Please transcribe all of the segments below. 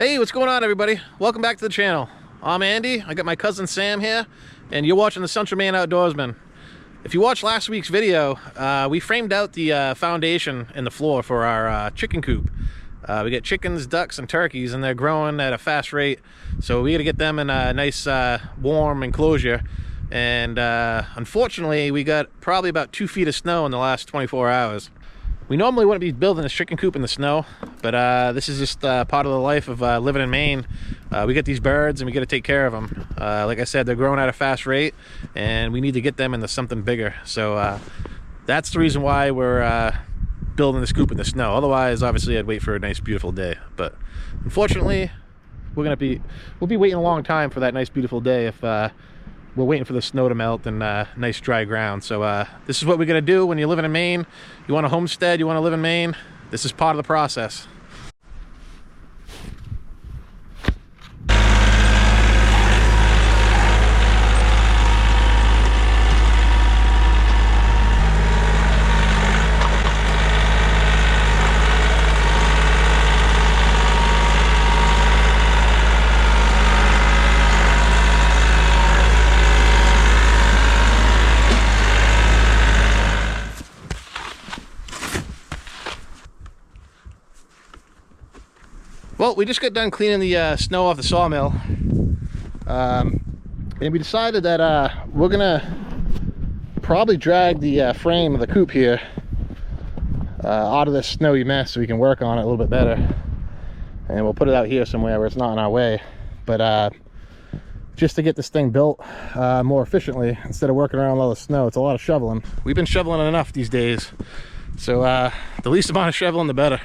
Hey, what's going on, everybody? Welcome back to the channel. I'm Andy. I got my cousin Sam here, and you're watching the Central Maine Outdoorsman. If you watched last week's video, we framed out the foundation and the floor for our chicken coop. We got chickens, ducks, and turkeys, and they're growing at a fast rate, so we got to get them in a nice warm enclosure. And unfortunately, we got probably about 2 feet of snow in the last 24 hours. We normally wouldn't be building this chicken coop in the snow, but this is just part of the life of living in Maine. We get these birds and we got to take care of them. Like I said, they're growing at a fast rate, and we need to get them into something bigger. So that's the reason why we're building this coop in the snow. Otherwise, obviously, I'd wait for a nice, beautiful day. But unfortunately, we'll be waiting a long time for that nice, beautiful day if we're waiting for the snow to melt and nice dry ground. So this is what we're gonna do when you're living in Maine. You want a homestead, you want to live in Maine, this is part of the process. Well, we just got done cleaning the snow off the sawmill, and we decided that we're gonna probably drag the frame of the coop here out of this snowy mess so we can work on it a little bit better. And we'll put it out here somewhere where it's not in our way, but just to get this thing built more efficiently instead of working around all the snow. It's a lot of shoveling. We've been shoveling enough these days, so the least amount of shoveling the better.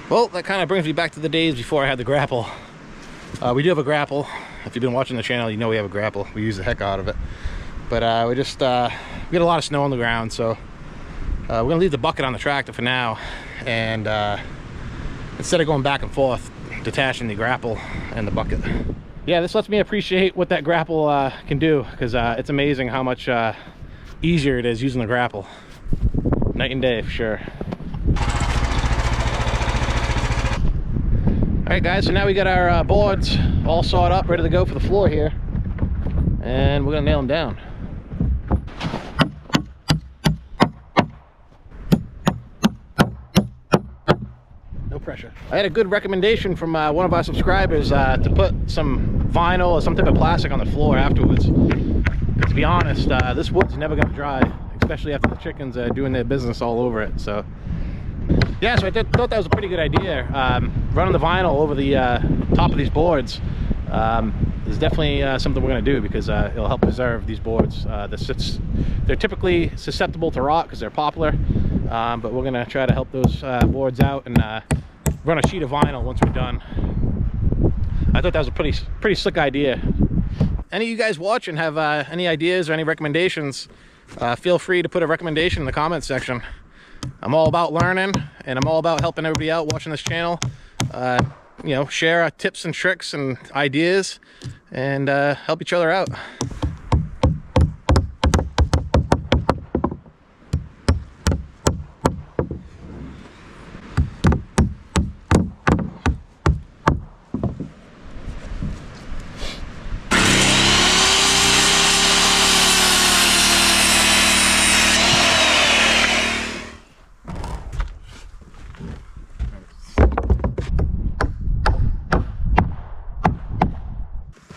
Well, that kind of brings me back to the days before I had the grapple. We do have a grapple. If you've been watching the channel, you know we have a grapple. We use the heck out of it. But we got a lot of snow on the ground, so we're gonna leave the bucket on the tractor for now. And instead of going back and forth, detaching the grapple and the bucket. Yeah, this lets me appreciate what that grapple can do, because it's amazing how much easier it is using the grapple. Night and day, for sure. Alright guys, so now we got our boards all sawed up, ready to go for the floor here. And we're gonna nail them down. No pressure. I had a good recommendation from one of our subscribers to put some vinyl or some type of plastic on the floor afterwards. But to be honest, this wood's never gonna dry, especially after the chickens are doing their business all over it. So yeah, so I thought that was a pretty good idea. Running the vinyl over the top of these boards is definitely something we're going to do, because it'll help preserve these boards. They're typically susceptible to rot because they're poplar, but we're going to try to help those boards out and run a sheet of vinyl once we're done. I thought that was a pretty slick idea. Any of you guys watching have any ideas or any recommendations, feel free to put a recommendation in the comment section. I'm all about learning, and I'm all about helping everybody out watching this channel. you know, share our tips and tricks and ideas and help each other out.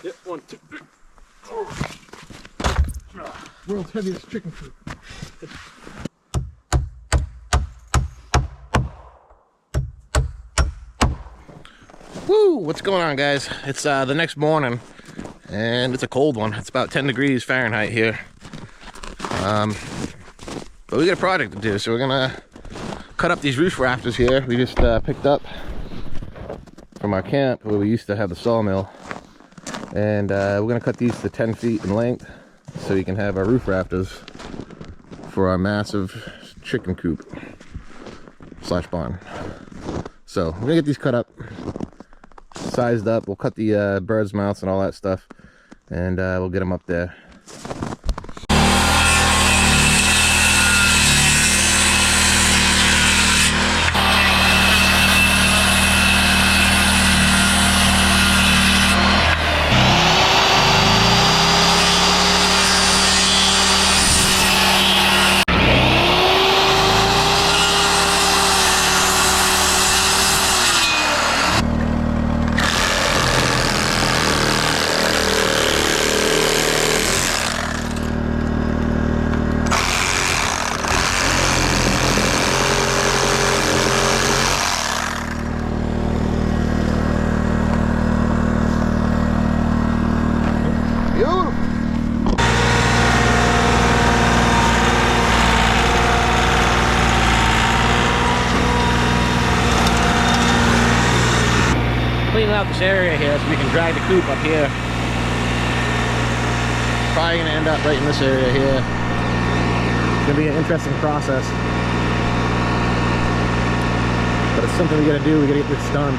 Yep, 1, 2, 3. World's heaviest chicken coop. Woo! What's going on, guys? It's the next morning, and it's a cold one. It's about 10 degrees Fahrenheit here. But we got a project to do, so we're gonna cut up these roof rafters here. We just picked up from our camp where we used to have the sawmill. And we're gonna cut these to 10 feet in length so we can have our roof rafters for our massive chicken coop slash barn. So we're gonna get these cut up, sized up. We'll cut the birds' mouths and all that stuff, and we'll get them up there. Cleaning out this area here so we can drag the coop up here. Probably gonna end up right in this area here. It's gonna be an interesting process, but it's something we gotta do. We gotta get this done.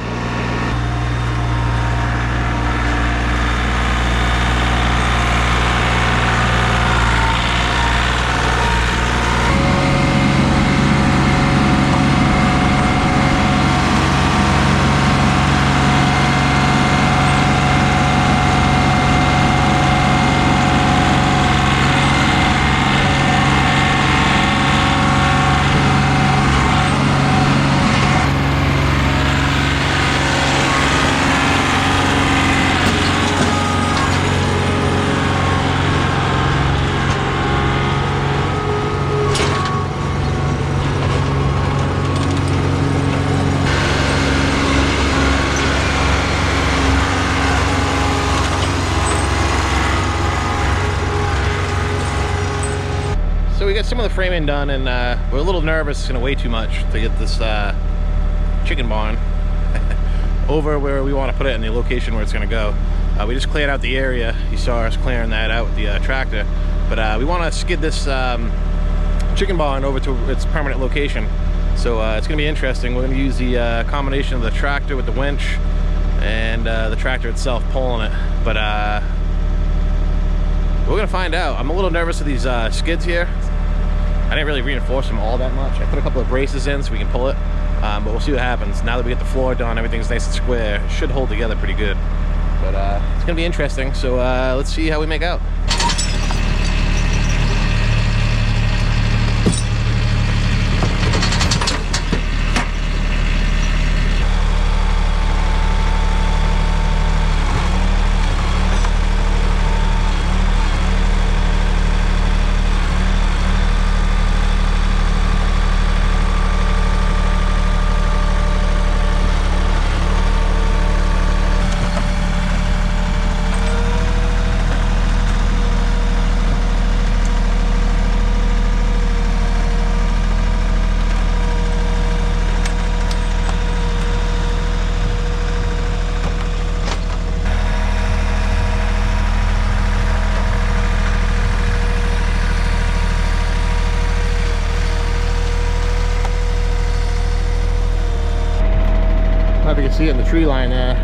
So we got some of the framing done, and we're a little nervous. It's gonna weigh too much to get this chicken barn over where we want to put it in the location where it's gonna go. We just cleared out the area. You saw us clearing that out with the tractor, but we want to skid this chicken barn over to its permanent location. So it's gonna be interesting. We're gonna use the combination of the tractor with the winch and the tractor itself pulling it, but we're gonna find out. I'm a little nervous of these skids here. I didn't really reinforce them all that much. I put a couple of braces in so we can pull it, but we'll see what happens. Now that we get the floor done, everything's nice and square. It should hold together pretty good, but it's gonna be interesting. So let's see how we make out. see it in the tree line there.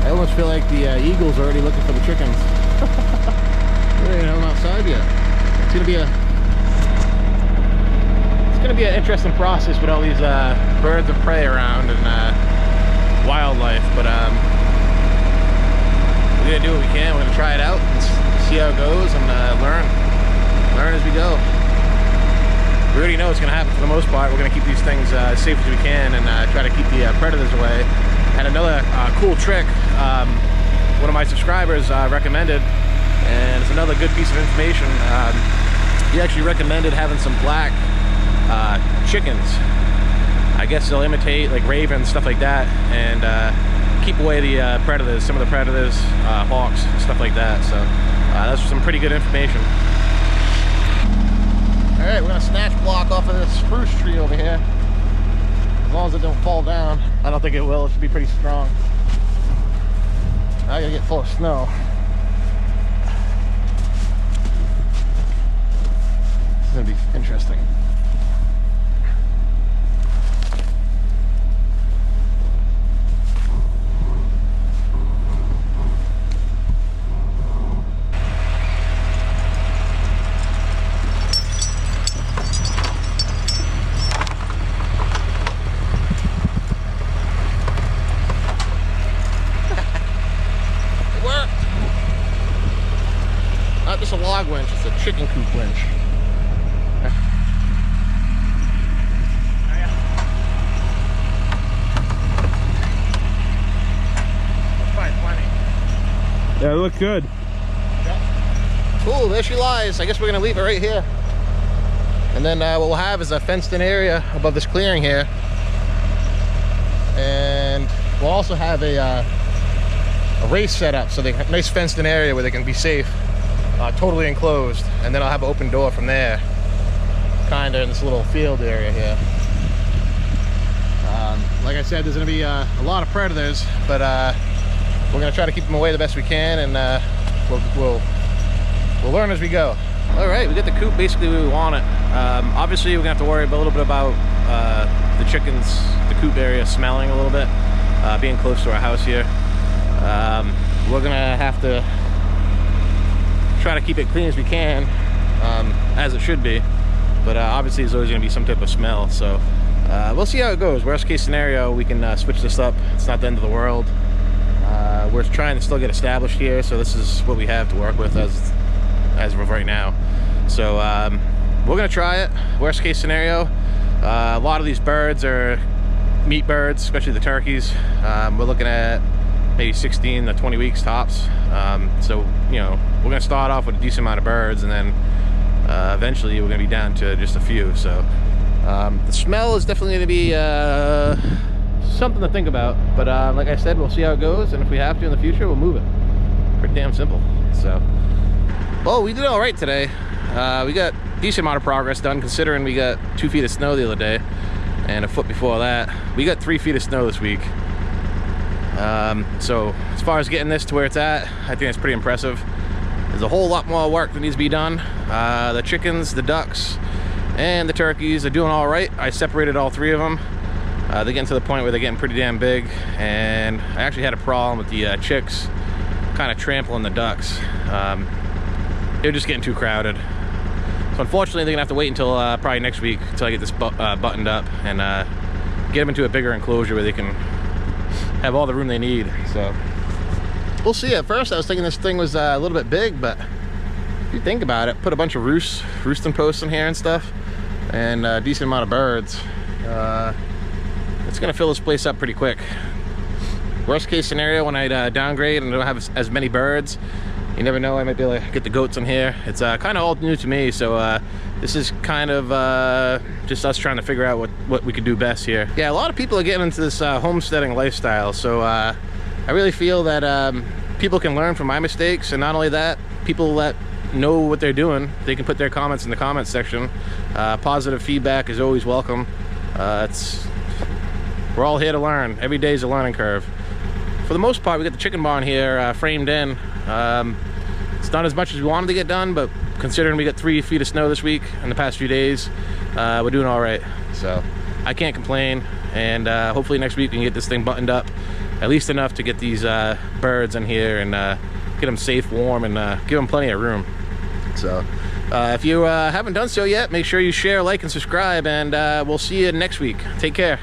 I almost feel like the eagles are already looking for the chickens. They ain't home outside yet. It's gonna be an interesting process with all these birds of prey around and wildlife, but we're gonna do what we can. We're gonna try it out and see how it goes and learn as we go. We already know it's gonna happen for the most part. We're gonna keep these things as safe as we can and try to keep the predators away. And another cool trick one of my subscribers recommended, and it's another good piece of information. He actually recommended having some black chickens. I guess they'll imitate like ravens, stuff like that, and keep away the predators, some of the predators, hawks, stuff like that. So that's some pretty good information. All right, we're gonna snatch block off of this spruce tree over here. As long as it don't fall down. I don't think it will. It should be pretty strong. I gotta get full of snow. This is gonna be interesting. Not just a log winch, it's a chicken coop winch. That's probably plenty. Yeah, it looked good. Yep. Cool, there she lies. I guess we're gonna leave it right here. And then what we'll have is a fenced in area above this clearing here. And we'll also have a race set up, so they have a nice fenced in area where they can be safe. Totally enclosed, and then I'll have an open door from there, kind of in this little field area here. Like I said, there's going to be a lot of predators, but we're going to try to keep them away the best we can, and we'll learn as we go. All right, we got the coop basically where we want it. Obviously, we're going to have to worry a little bit about the chickens, the coop area smelling a little bit, being close to our house here. We're going to have to try to keep it clean as we can, as it should be, but obviously there's always going to be some type of smell, so we'll see how it goes. Worst case scenario, we can switch this up. It's not the end of the world. We're trying to still get established here, so this is what we have to work with as of right now. So we're going to try it. Worst case scenario, a lot of these birds are meat birds, especially the turkeys. We're looking at maybe 16 to 20 weeks tops. So, you know, we're gonna start off with a decent amount of birds, and then eventually we're gonna be down to just a few. So the smell is definitely gonna be something to think about, but like I said, we'll see how it goes, and if we have to in the future, we'll move it. Pretty damn simple. So, well, we did all right today. We got a decent amount of progress done, considering we got 2 feet of snow the other day and a foot before that. We got 3 feet of snow this week. So as far as getting this to where it's at, I think it's pretty impressive. There's a whole lot more work that needs to be done. The chickens, the ducks, and the turkeys are doing all right. I separated all 3 of them. They're getting to the point where they're getting pretty damn big, and I actually had a problem with the chicks kind of trampling the ducks. They're just getting too crowded. So unfortunately, they're gonna have to wait until probably next week until I get this buttoned up and get them into a bigger enclosure where they can have all the room they need. So we'll see. At first I was thinking this thing was a little bit big, but if you think about it, put a bunch of roosting posts in here and stuff, and a decent amount of birds, it's gonna fill this place up pretty quick. Worst case scenario, when I downgrade and don't have as many birds, you never know, I might be able to get the goats in here. It's kind of all new to me, so this is kind of just us trying to figure out what we could do best here. Yeah, a lot of people are getting into this homesteading lifestyle, so I really feel that people can learn from my mistakes, and not only that, people that know what they're doing, they can put their comments in the comments section. Positive feedback is always welcome. We're all here to learn. Every day is a learning curve. For the most part, we got the chicken barn here framed in. It's not as much as we wanted to get done, but considering we got 3 feet of snow this week in the past few days, we're doing all right. So I can't complain, and hopefully next week we can get this thing buttoned up, at least enough to get these birds in here and get them safe, warm, and give them plenty of room. So if you haven't done so yet, make sure you share, like, and subscribe, and we'll see you next week. Take care.